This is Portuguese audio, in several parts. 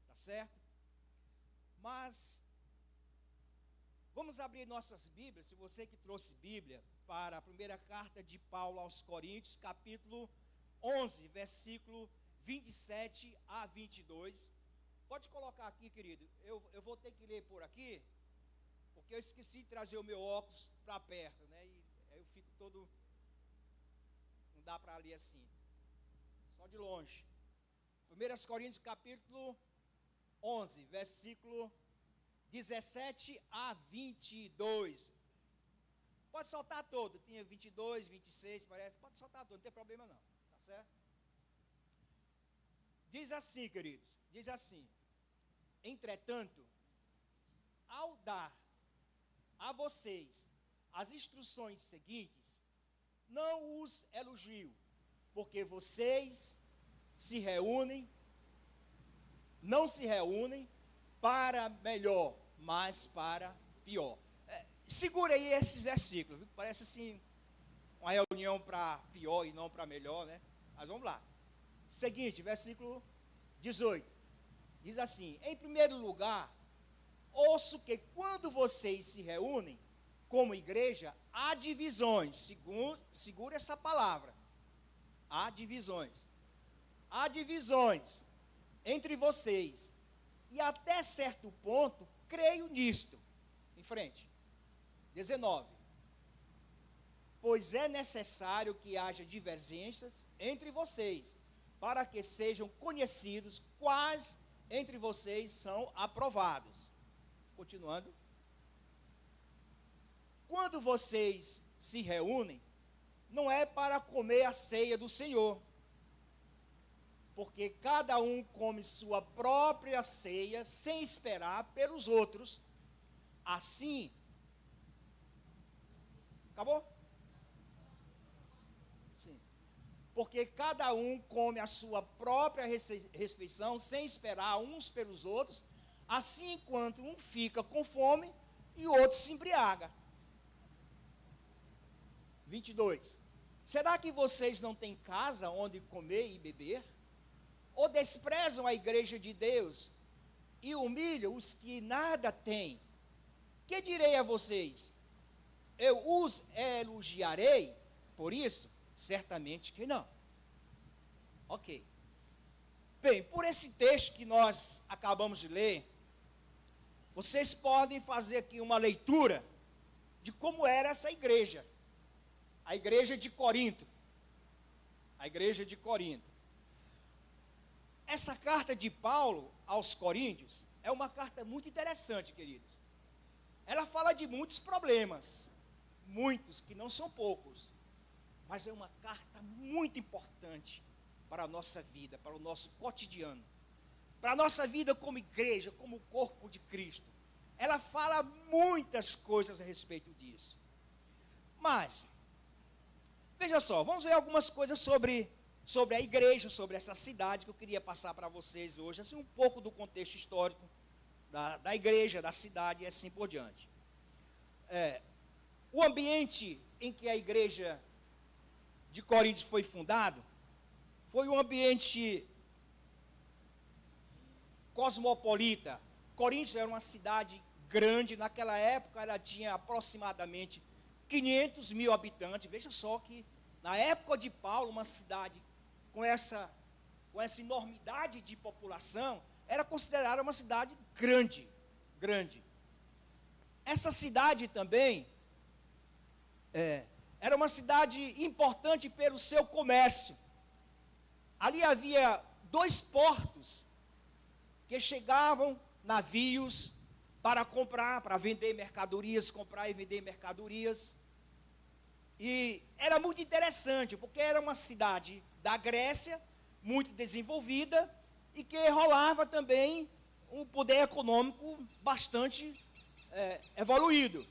tá certo? Mas vamos abrir nossas Bíblias, se você que trouxe Bíblia, para a primeira carta de Paulo aos Coríntios, capítulo 11, versículo 27 a 22. Pode colocar aqui, querido. Eu vou ter que ler por aqui, porque eu esqueci de trazer o meu óculos para perto, né? E aí eu fico todo... Não dá para ler assim, só de longe. 1 Coríntios, capítulo 11, versículo 17 a 22. Pode soltar todo. Tinha 22, 26, parece. Pode soltar todo, não tem problema não. Tá certo? Diz assim, queridos. Diz assim: entretanto, ao dar a vocês as instruções seguintes, não os elogio, porque vocês não se reúnem para melhor, mas para pior. Segura aí esses versículos, viu? Parece assim uma reunião para pior e não para melhor, né? Mas vamos lá. Seguinte, versículo 18. Diz assim: em primeiro lugar, ouço que quando vocês se reúnem como igreja, há divisões. Segura essa palavra. Há divisões. Há divisões entre vocês. E até certo ponto, creio nisto. Em frente. 19. Pois é necessário que haja divergências entre vocês, para que sejam conhecidos quais entre vocês são aprovados. Continuando. Quando vocês se reúnem, não é para comer a ceia do Senhor, porque cada um come sua própria ceia sem esperar pelos outros. Assim, acabou? Sim. Porque cada um come a sua própria refeição sem esperar uns pelos outros, assim enquanto um fica com fome e o outro se embriaga. 22. Será que vocês não têm casa onde comer e beber? Ou desprezam a igreja de Deus e humilham os que nada têm? Que direi a vocês? Eu os elogiarei por isso? Certamente que não. Ok. Bem, por esse texto que nós acabamos de ler, vocês podem fazer aqui uma leitura de como era essa igreja. A igreja de Corinto. A igreja de Corinto. Essa carta de Paulo aos Coríntios é uma carta muito interessante, queridos. Ela fala de muitos problemas, muitos, que não são poucos, mas é uma carta muito importante para a nossa vida, para o nosso cotidiano, para a nossa vida como igreja, como corpo de Cristo. Ela fala muitas coisas a respeito disso. Mas, veja só, vamos ver algumas coisas sobre a igreja, sobre essa cidade que eu queria passar para vocês hoje, assim, um pouco do contexto histórico da igreja, da cidade e assim por diante. O ambiente em que a igreja de Corinto foi fundado foi um ambiente cosmopolita. Corinto era uma cidade grande, naquela época ela tinha aproximadamente 500 mil habitantes. Veja só que na época de Paulo, uma cidade com essa enormidade de população era considerada uma cidade grande. Essa cidade também era uma cidade importante pelo seu comércio. Ali havia 2 portos que chegavam navios para comprar, para vender mercadorias, comprar e vender mercadorias. E era muito interessante, porque era uma cidade da Grécia, muito desenvolvida, e que rolava também um poder econômico bastante evoluído.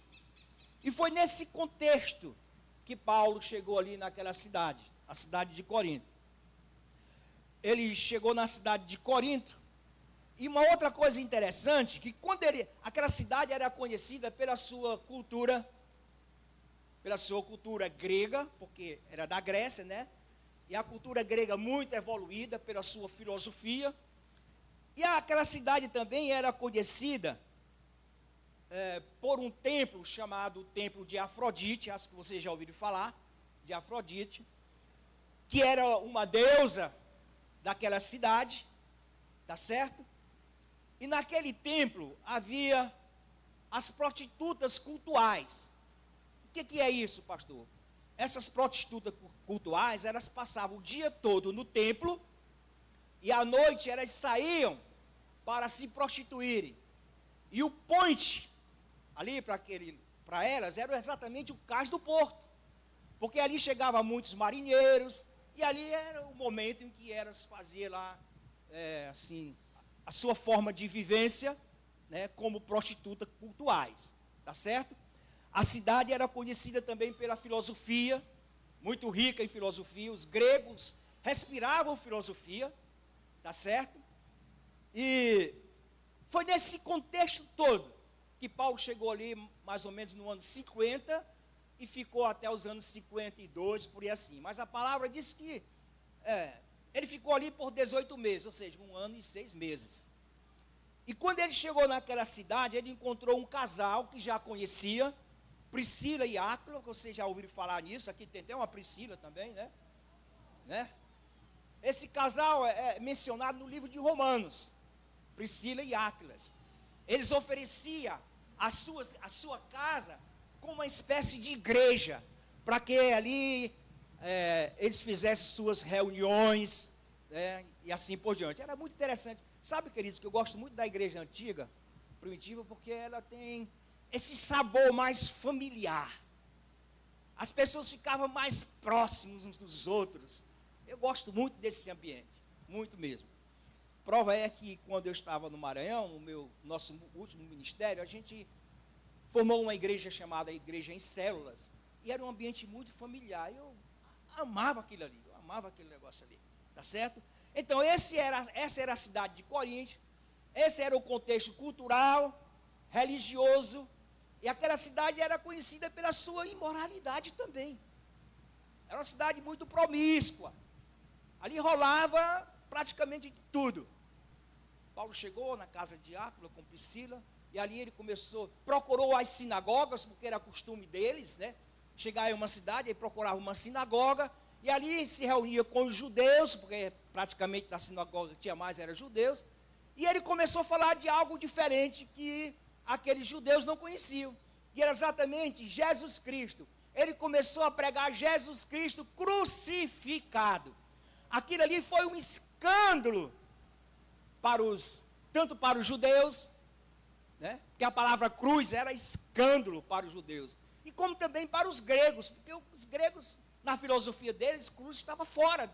E foi nesse contexto que Paulo chegou ali naquela cidade, a cidade de Corinto. Ele chegou na cidade de Corinto, e uma outra coisa interessante, que aquela cidade era conhecida pela sua cultura grega, porque era da Grécia, né? E a cultura grega muito evoluída pela sua filosofia. E aquela cidade também era conhecida por um templo chamado Templo de Afrodite, acho que vocês já ouviram falar, de Afrodite, que era uma deusa daquela cidade, tá certo? E naquele templo havia as prostitutas cultuais. O que é isso, pastor? Essas prostitutas cultuais, elas passavam o dia todo no templo e à noite elas saíam para se prostituírem. E o point ali para elas era exatamente o cais do porto, porque ali chegavam muitos marinheiros e ali era o momento em que elas faziam lá, assim, a sua forma de vivência, né, como prostitutas cultuais, tá certo? A cidade era conhecida também pela filosofia, muito rica em filosofia. Os gregos respiravam filosofia, tá certo? E foi nesse contexto todo que Paulo chegou ali mais ou menos no ano 50 e ficou até os anos 52, por aí assim. Mas a palavra diz que ele ficou ali por 18 meses, ou seja, 1 ano e 6 meses. E quando ele chegou naquela cidade, ele encontrou um casal que já conhecia, Priscila e Áquila, vocês já ouviram falar nisso, aqui tem até uma Priscila também, né? Esse casal é mencionado no livro de Romanos, Priscila e Áquila. Eles ofereciam a sua casa como uma espécie de igreja, para que ali eles fizessem suas reuniões, e assim por diante. Era muito interessante. Sabe, queridos, que eu gosto muito da igreja antiga, primitiva, porque ela tem esse sabor mais familiar. As pessoas ficavam mais próximas uns dos outros. Eu gosto muito desse ambiente, muito mesmo. Prova é que quando eu estava no Maranhão, no nosso último ministério, a gente formou uma igreja chamada Igreja em Células, e era um ambiente muito familiar. Eu amava aquilo ali, eu amava aquele negócio ali, tá certo? Então, essa era a cidade de Corinto, esse era o contexto cultural, religioso, e aquela cidade era conhecida pela sua imoralidade também. Era uma cidade muito promíscua. Ali rolava praticamente tudo. Paulo chegou na casa de Áquila com Priscila, e ali ele procurou as sinagogas, porque era costume deles, né? Chegar em uma cidade, ele procurava uma sinagoga, e ali se reunia com os judeus, porque praticamente na sinagoga que tinha mais eram judeus, e ele começou a falar de algo diferente que aqueles judeus não conheciam, que era exatamente Jesus Cristo. Ele começou a pregar Jesus Cristo crucificado. Aquilo ali foi um escândalo tanto para os judeus, né? Porque a palavra cruz era escândalo para os judeus, e como também para os gregos, porque os gregos, na filosofia deles, cruz estava fora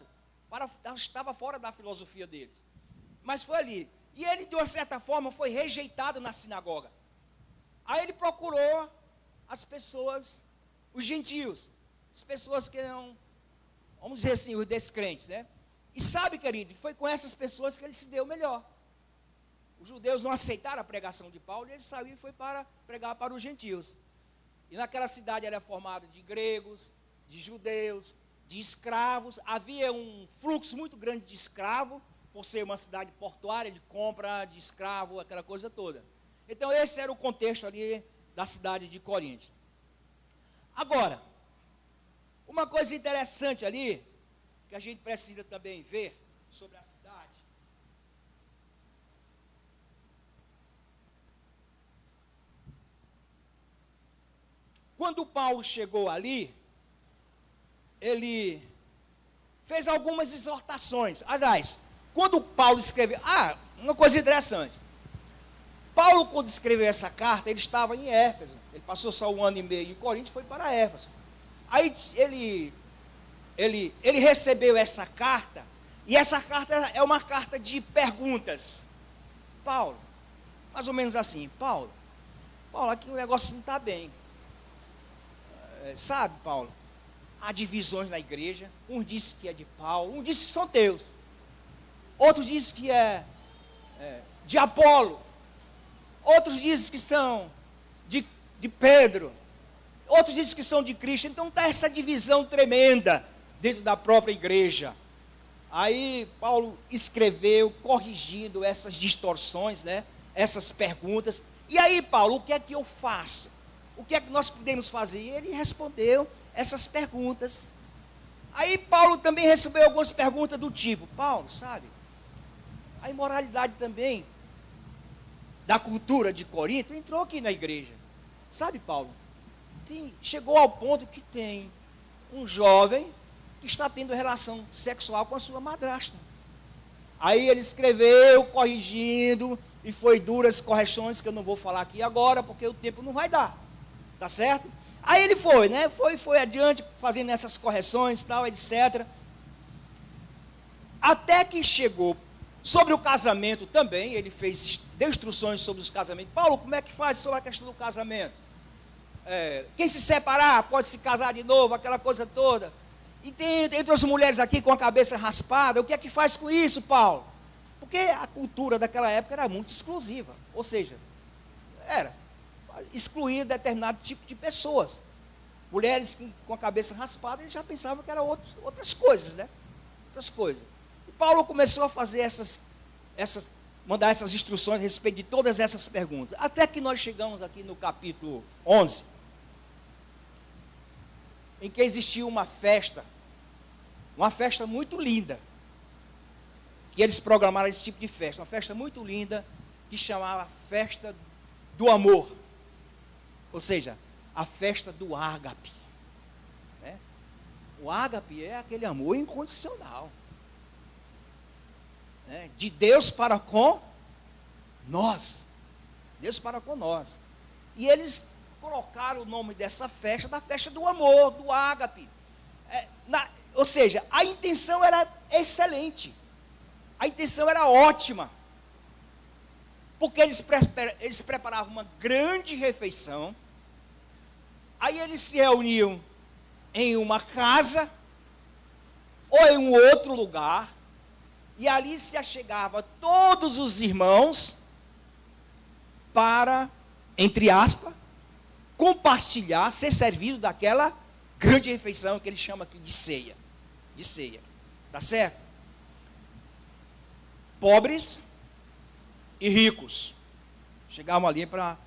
da filosofia deles. Mas foi ali. E ele, de uma certa forma, foi rejeitado na sinagoga. Aí ele procurou as pessoas, os gentios, as pessoas que não, vamos dizer assim, os descrentes, né? E sabe, querido, foi com essas pessoas que ele se deu melhor. Os judeus não aceitaram a pregação de Paulo, e ele saiu e foi para pregar para os gentios. E naquela cidade era formada de gregos, de judeus, de escravos. Havia um fluxo muito grande de escravos, por ser uma cidade portuária, de compra de escravo, aquela coisa toda. Então esse era o contexto ali da cidade de Corinto. Agora, uma coisa interessante ali, que a gente precisa também ver sobre a cidade. Quando Paulo chegou ali, ele fez algumas exortações. Aliás, quando Paulo escreveu... uma coisa interessante. Paulo, quando escreveu essa carta, ele estava em Éfeso. Ele passou só 1 ano e meio em Corinto e foi para Éfeso. Aí ele recebeu essa carta, e essa carta é uma carta de perguntas. Paulo, mais ou menos assim, Paulo, aqui o negócio não está bem. Sabe, Paulo, há divisões na igreja. Uns dizem que é de Paulo, uns dizem que são teus. Outros dizem que é de Apolo. Outros dizem que são de Pedro. Outros dizem que são de Cristo. Então está essa divisão tremenda dentro da própria igreja. Aí Paulo escreveu, corrigindo essas distorções, né? Essas perguntas. E aí, Paulo, o que é que eu faço? O que é que nós podemos fazer? E ele respondeu essas perguntas. Aí Paulo também recebeu algumas perguntas do tipo, Paulo, sabe, a imoralidade também da cultura de Corinto entrou aqui na igreja. Sabe, Paulo, chegou ao ponto que tem um jovem que está tendo relação sexual com a sua madrasta. Aí ele escreveu, corrigindo, e foi duras correções que eu não vou falar aqui agora, porque o tempo não vai dar, tá certo? Aí ele foi, né? Foi adiante, fazendo essas correções, tal, etc. Até que chegou sobre o casamento também, ele deu instruções sobre os casamentos. Paulo, como é que faz sobre a questão do casamento? Quem se separar pode se casar de novo, aquela coisa toda. E tem as mulheres aqui com a cabeça raspada, o que é que faz com isso, Paulo? Porque a cultura daquela época era muito exclusiva, ou seja, era excluir determinado tipo de pessoas. Mulheres com a cabeça raspada, eles já pensavam que eram outras coisas, né? Outras coisas. E Paulo começou a fazer mandar essas instruções a respeito de todas essas perguntas. Até que nós chegamos aqui no capítulo 11, em que existiu uma festa muito linda, que eles programaram esse tipo de festa, uma festa muito linda, que chamava Festa do Amor, ou seja, a festa do ágape, né? O ágape é aquele amor incondicional, né? De Deus para com nós, Deus para com nós, e eles colocaram o nome dessa festa, da festa do amor, do ágape, ou seja, a intenção era excelente, a intenção era ótima, porque eles preparavam uma grande refeição, aí eles se reuniam em uma casa, ou em um outro lugar, e ali se achegava todos os irmãos, para, entre aspas, compartilhar, ser servido daquela grande refeição, que eles chamam aqui de ceia, tá certo? Pobres e ricos chegavam ali para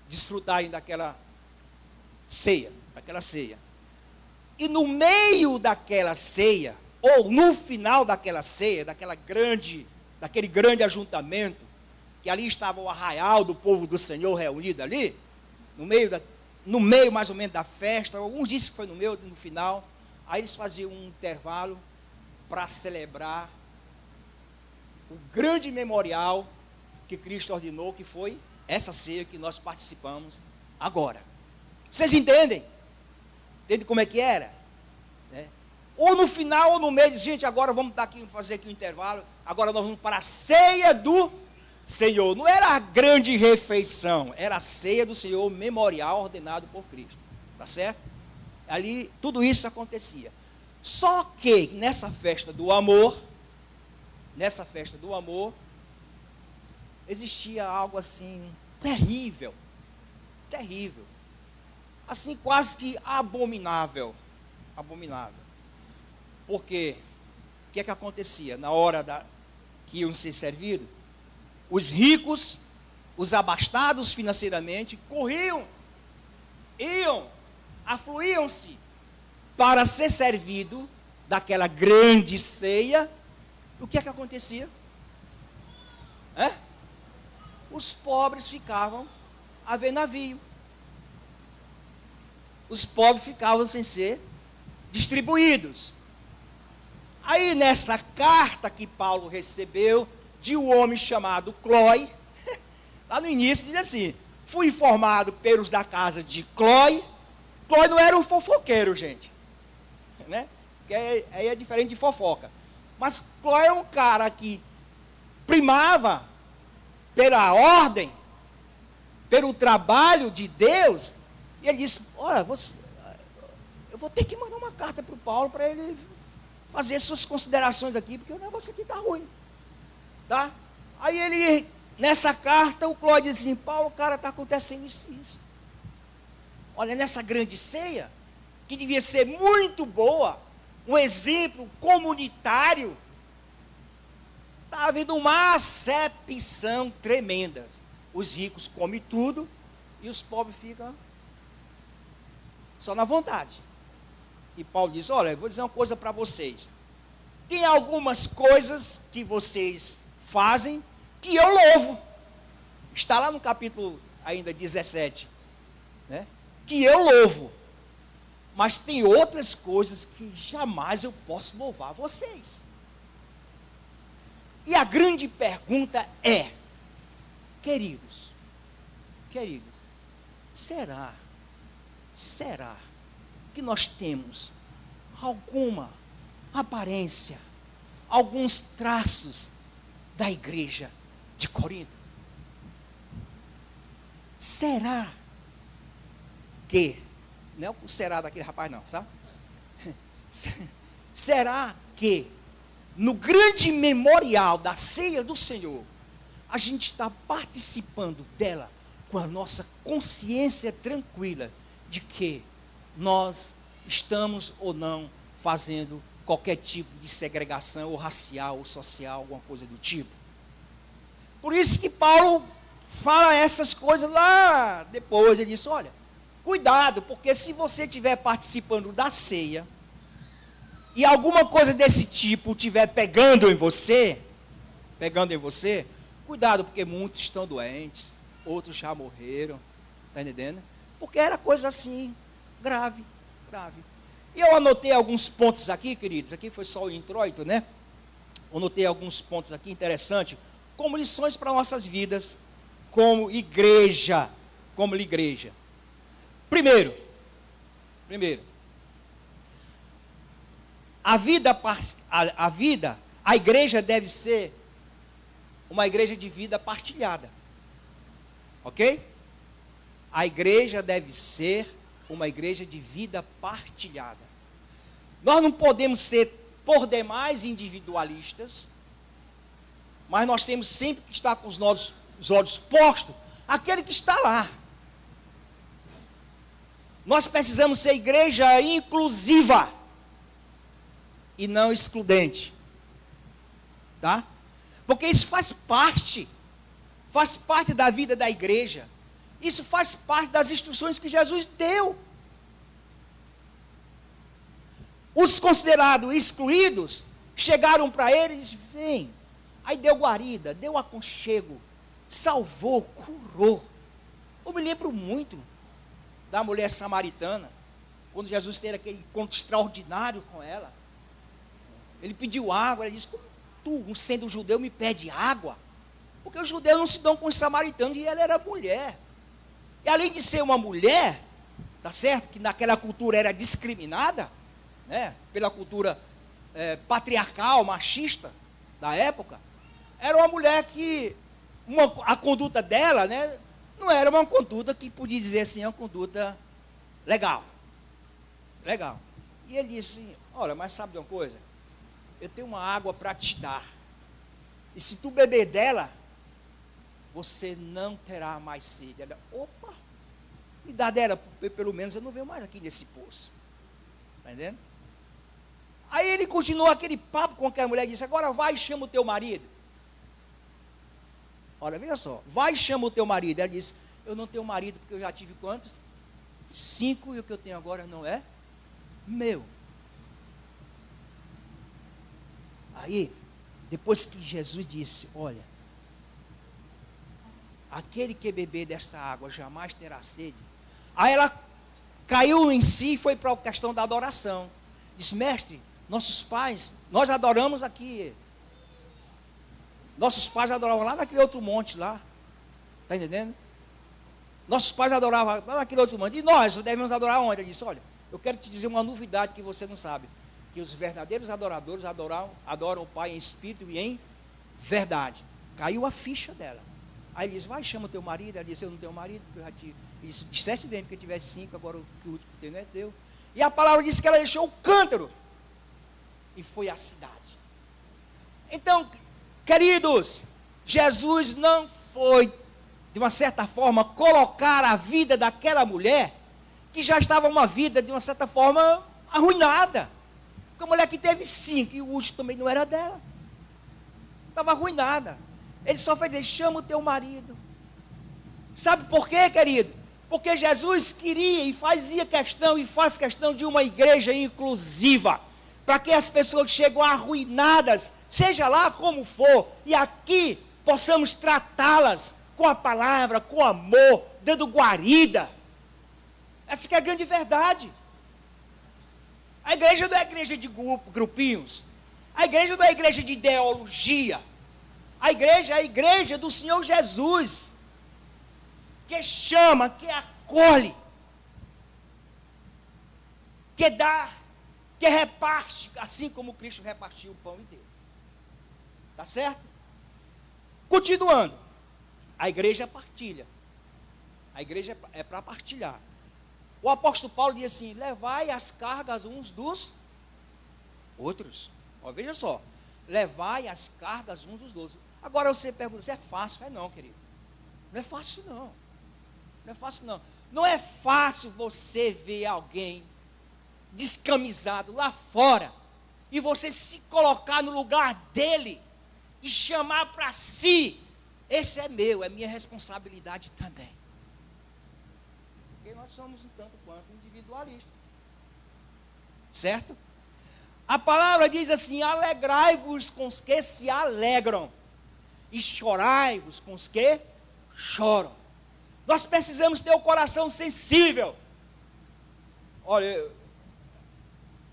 desfrutarem daquela ceia. E no meio daquela ceia, ou no final daquela ceia, daquele grande ajuntamento, que ali estava o arraial do povo do Senhor reunido ali, no meio mais ou menos da festa, alguns dizem que foi no meio, no final, aí eles faziam um intervalo para celebrar o grande memorial que Cristo ordenou, que foi essa ceia que nós participamos agora. Vocês entendem? Entendem como é que era? Ou no final ou no meio, gente, agora vamos fazer aqui um intervalo, agora nós vamos para a ceia do Senhor. Não era a grande refeição, era a ceia do Senhor, memorial ordenado por Cristo, tá certo? Ali, tudo isso acontecia. Só que nessa festa do amor, existia algo assim, terrível, assim quase que abominável, porque, o que é que acontecia? Na hora que iam ser servidos, os ricos, os abastados financeiramente, afluíam-se para ser servido daquela grande ceia. O que é que acontecia? Os pobres ficavam a ver navio. Os pobres ficavam sem ser distribuídos. Aí nessa carta que Paulo recebeu de um homem chamado Cloé, lá no início diz assim: fui informado pelos da casa de Cloé. Cloé não era um fofoqueiro, gente, né? Porque aí é diferente de fofoca. Mas Cloé é um cara que primava pela ordem, pelo trabalho de Deus, e ele disse: olha, eu vou ter que mandar uma carta para o Paulo para ele fazer suas considerações aqui, porque o negócio aqui está ruim, tá? Aí ele, nessa carta, o Cloé diz assim: Paulo, cara, está acontecendo isso. Olha, nessa grande ceia, que devia ser muito boa, um exemplo comunitário, está havendo uma acepção tremenda. Os ricos comem tudo e os pobres ficam só na vontade. E Paulo diz, olha, eu vou dizer uma coisa para vocês. Tem algumas coisas que vocês fazem que eu louvo. Está lá no capítulo ainda 17, né? Que eu louvo. Mas tem outras coisas que jamais eu posso louvar vocês. E a grande pergunta é, queridos, será que nós temos alguma aparência, alguns traços da igreja de Corinto? Será que, não é o será daquele rapaz não, sabe? Será que no grande memorial da ceia do Senhor, a gente está participando dela com a nossa consciência tranquila de que nós estamos ou não fazendo qualquer tipo de segregação, ou racial, ou social, alguma coisa do tipo? Por isso que Paulo fala essas coisas lá depois. Ele diz, olha, cuidado, porque se você estiver participando da ceia, e alguma coisa desse tipo estiver pegando em você, cuidado, porque muitos estão doentes, outros já morreram, está entendendo? Porque era coisa assim, grave. E eu anotei alguns pontos aqui, queridos, aqui foi só o introito, né? Eu anotei alguns pontos aqui interessantes, como lições para nossas vidas, como igreja. Primeiro, a igreja deve ser uma igreja de vida partilhada. Ok? A igreja deve ser uma igreja de vida partilhada. Nós não podemos ser por demais individualistas, mas nós temos sempre que estar com os nossos olhos postos aquele que está lá. Nós precisamos ser igreja inclusiva e não excludente, tá? Porque isso faz parte da vida da igreja. Isso faz parte das instruções que Jesus deu. Os considerados excluídos chegaram para ele e disseram, vem. Aí deu guarida, deu aconchego, salvou, curou. Eu me lembro muito da mulher samaritana, quando Jesus teve aquele encontro extraordinário com ela. Ele pediu água, ela disse, como tu, sendo judeu, me pede água? Porque os judeus não se dão com os samaritanos, e ela era mulher. E além de ser uma mulher, tá certo? Que naquela cultura era discriminada, né? Pela cultura patriarcal, machista da época, era uma mulher que, a conduta dela, né? Não era uma conduta que podia dizer assim, uma conduta legal. E ele disse assim, olha, mas sabe de uma coisa? Eu tenho uma água para te dar. E se tu beber dela, você não terá mais sede. Ela, opa, me dá dela, pelo menos eu não venho mais aqui nesse poço. Está entendendo? Aí ele continuou aquele papo com aquela mulher e disse, agora vai e chama o teu marido. Olha, veja só, vai e chama o teu marido. Ela disse, eu não tenho marido porque eu já tive quantos? 5, e o que eu tenho agora não é meu. Aí, depois que Jesus disse, olha, aquele que beber desta água jamais terá sede. Aí ela caiu em si e foi para a questão da adoração. Disse, mestre, nossos pais, nós adoramos aqui. Nossos pais adoravam lá naquele outro monte lá. Está entendendo? Nossos pais adoravam lá naquele outro monte. E nós devemos adorar onde? Ele disse, olha, eu quero te dizer uma novidade que você não sabe. Que os verdadeiros adoradores adoram o Pai em espírito e em verdade. Caiu a ficha dela. Aí ele disse, vai, chama o teu marido. Ela disse, eu não tenho marido, porque eu já tive. Ele disse, disseste bem, porque tivesse 5, agora o último que tem não é teu. E a palavra disse que ela deixou o cântaro. E foi à cidade. Então, queridos, Jesus não foi, de uma certa forma, colocar a vida daquela mulher, que já estava uma vida, de uma certa forma, arruinada. Porque a mulher que teve 5 e o último também não era dela. Estava arruinada. Ele só fez dizer, chama o teu marido. Sabe por quê, querido? Porque Jesus queria e fazia questão e faz questão de uma igreja inclusiva. Para que as pessoas que chegam arruinadas, seja lá como for, e aqui possamos tratá-las com a palavra, com amor, dando guarida. Essa que é a grande verdade. A igreja não é igreja de grupinhos. A igreja não é igreja de ideologia. A igreja é a igreja do Senhor Jesus, que chama, que acolhe, que dá, que reparte, assim como Cristo repartiu o pão e deu. Tá certo? Continuando, a igreja partilha. A igreja é para partilhar. O apóstolo Paulo diz assim, levai as cargas uns dos outros. Ó, veja só, levai as cargas uns dos outros. Agora você pergunta, se é fácil? Não, querido. Não é fácil, não. Não é fácil, não. Não é fácil você ver alguém descamisado lá fora e você se colocar no lugar dele e chamar para si. Esse é meu, é minha responsabilidade também. Porque nós somos um tanto quanto individualistas. Certo? A palavra diz assim, alegrai-vos com os que se alegram e chorai-vos com os que choram. Nós precisamos ter o coração sensível. Olha,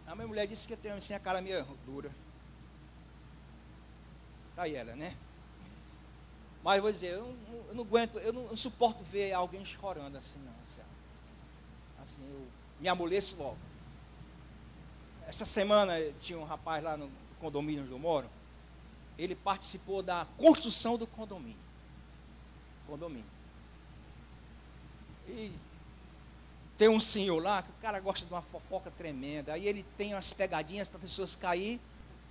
a minha mulher disse que eu tenho assim, a cara meio dura. Está aí ela, né? Mas eu vou dizer, eu não aguento, eu não suporto ver alguém chorando assim, não. Assim, eu me amoleço logo. Essa semana tinha um rapaz lá no condomínio onde eu moro. Ele participou da construção do condomínio. E tem um senhor lá, que o cara gosta de uma fofoca tremenda. Aí ele tem umas pegadinhas para pessoas cair.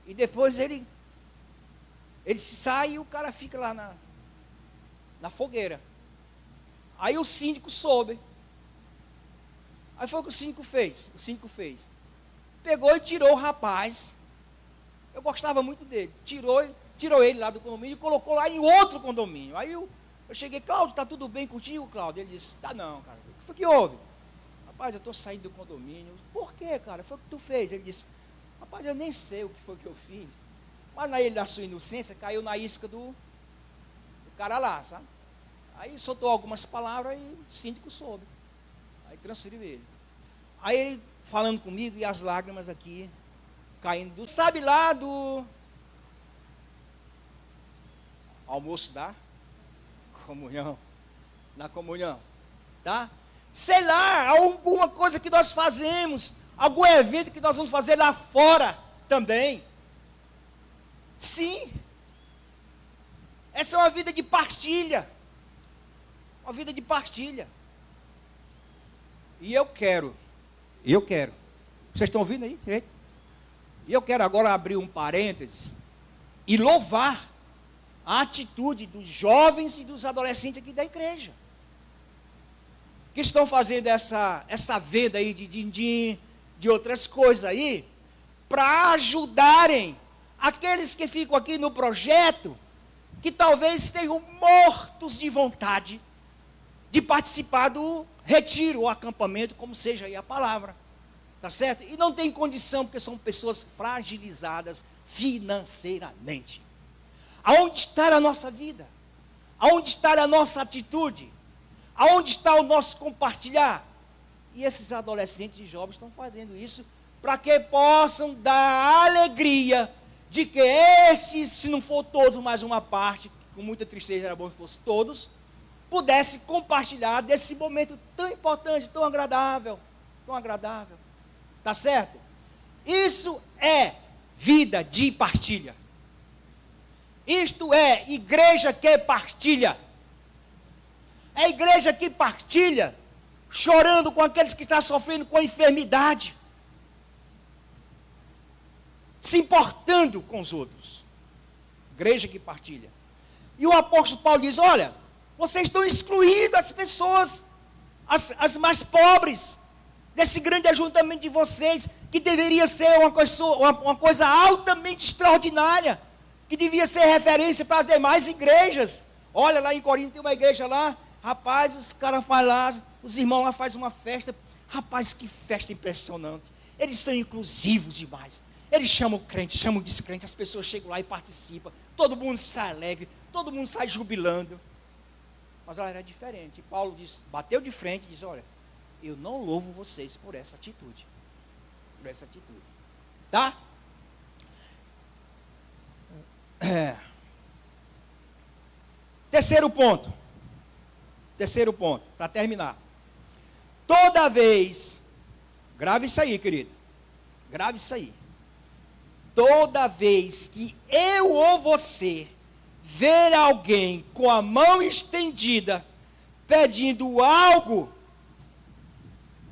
E depois ele sai e o cara fica lá na fogueira. Aí o síndico soube. Aí foi o que o síndico fez. Pegou e tirou o rapaz. Eu gostava muito dele. Tirou ele lá do condomínio e colocou lá em outro condomínio. Aí eu cheguei, Cláudio, está tudo bem contigo, Cláudio? Ele disse, tá não, cara. O que foi que houve? Rapaz, eu estou saindo do condomínio. Por quê, cara? Foi o que tu fez? Ele disse, rapaz, eu nem sei o que foi que eu fiz. Mas na ele, na sua inocência, caiu na isca do cara lá, sabe? Aí soltou algumas palavras e o síndico soube. Aí transferiu ele. Aí ele falando comigo e as lágrimas aqui caindo. Sabe lá do almoço da comunhão. Na comunhão. Tá? Sei lá, alguma coisa que nós fazemos. Algum evento que nós vamos fazer lá fora também. Sim. Essa é uma vida de partilha. Uma vida de partilha. E eu quero. Vocês estão ouvindo aí? E eu quero agora abrir um parênteses e louvar a atitude dos jovens e dos adolescentes aqui da igreja. Que estão fazendo essa venda aí de din-din, de outras coisas aí, para ajudarem aqueles que ficam aqui no projeto, que talvez estejam mortos de vontade de participar do retiro ou acampamento, como seja aí a palavra, tá certo? E não tem condição, porque são pessoas fragilizadas financeiramente. Aonde está a nossa vida? Aonde está a nossa atitude? Aonde está o nosso compartilhar? E esses adolescentes e jovens estão fazendo isso para que possam dar alegria de que esses, se não for todos, mais uma parte, com muita tristeza era bom que fosse todos, pudesse compartilhar desse momento tão importante, tão agradável. Tá certo? Isso é vida de partilha. Isto é igreja que partilha. É igreja que partilha, chorando com aqueles que estão sofrendo com a enfermidade. Se importando com os outros. Igreja que partilha. E o apóstolo Paulo diz, olha, vocês estão excluindo as pessoas, as mais pobres. desse grande ajuntamento de vocês, que deveria ser uma coisa altamente extraordinária, que devia ser referência para as demais igrejas. Olha, lá em Corinto tem uma igreja lá, rapaz, os caras fazem lá, os irmãos lá fazem uma festa, rapaz, que festa impressionante. Eles são inclusivos demais. Eles chamam crente, chamam descrente, as pessoas chegam lá e participam, todo mundo sai alegre, todo mundo sai jubilando. Mas ela era diferente. E Paulo disse, bateu de frente e disse, olha, eu não louvo vocês por essa atitude. Por essa atitude. Tá? Terceiro ponto, para terminar. Toda vez, grave isso aí, querido, grave isso aí. Toda vez que eu ou você ver alguém com a mão estendida, pedindo algo,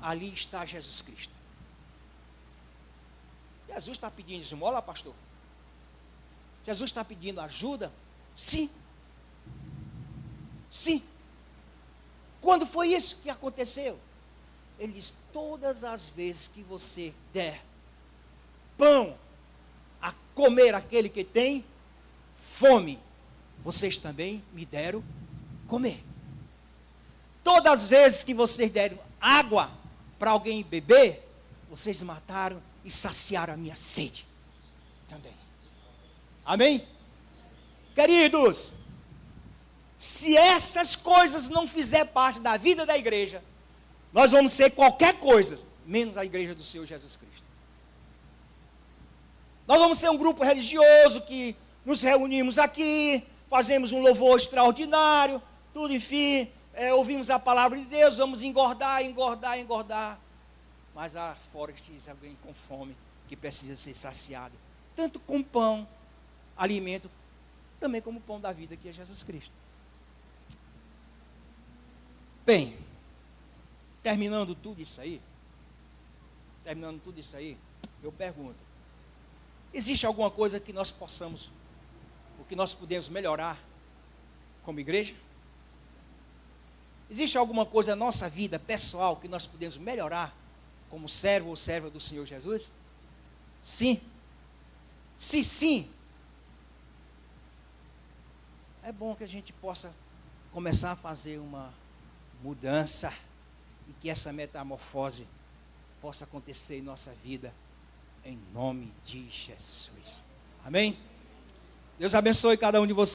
ali está Jesus Cristo. Jesus está pedindo esmola, pastor? Jesus está pedindo ajuda? Sim. Sim. Quando foi isso que aconteceu? Ele diz, todas as vezes que você der pão a comer aquele que tem fome, vocês também me deram comer. Todas as vezes que vocês deram água para alguém beber, vocês mataram e saciaram a minha sede também. Amém? Queridos, se essas coisas não fizer parte da vida da igreja, nós vamos ser qualquer coisa, menos a igreja do Senhor Jesus Cristo. Nós vamos ser um grupo religioso que nos reunimos aqui, fazemos um louvor extraordinário, tudo, enfim, ouvimos a palavra de Deus, vamos engordar. Mas lá fora existe alguém com fome, que precisa ser saciado, tanto com pão, alimento, também como o pão da vida, que é Jesus Cristo. Bem, terminando tudo isso aí, eu pergunto, existe alguma coisa que nós possamos, o que nós podemos melhorar como igreja? Existe alguma coisa na nossa vida pessoal que nós podemos melhorar como servo ou serva do Senhor Jesus? Sim. Sim. É bom que a gente possa começar a fazer uma mudança e que essa metamorfose possa acontecer em nossa vida, em nome de Jesus. Amém? Deus abençoe cada um de vocês.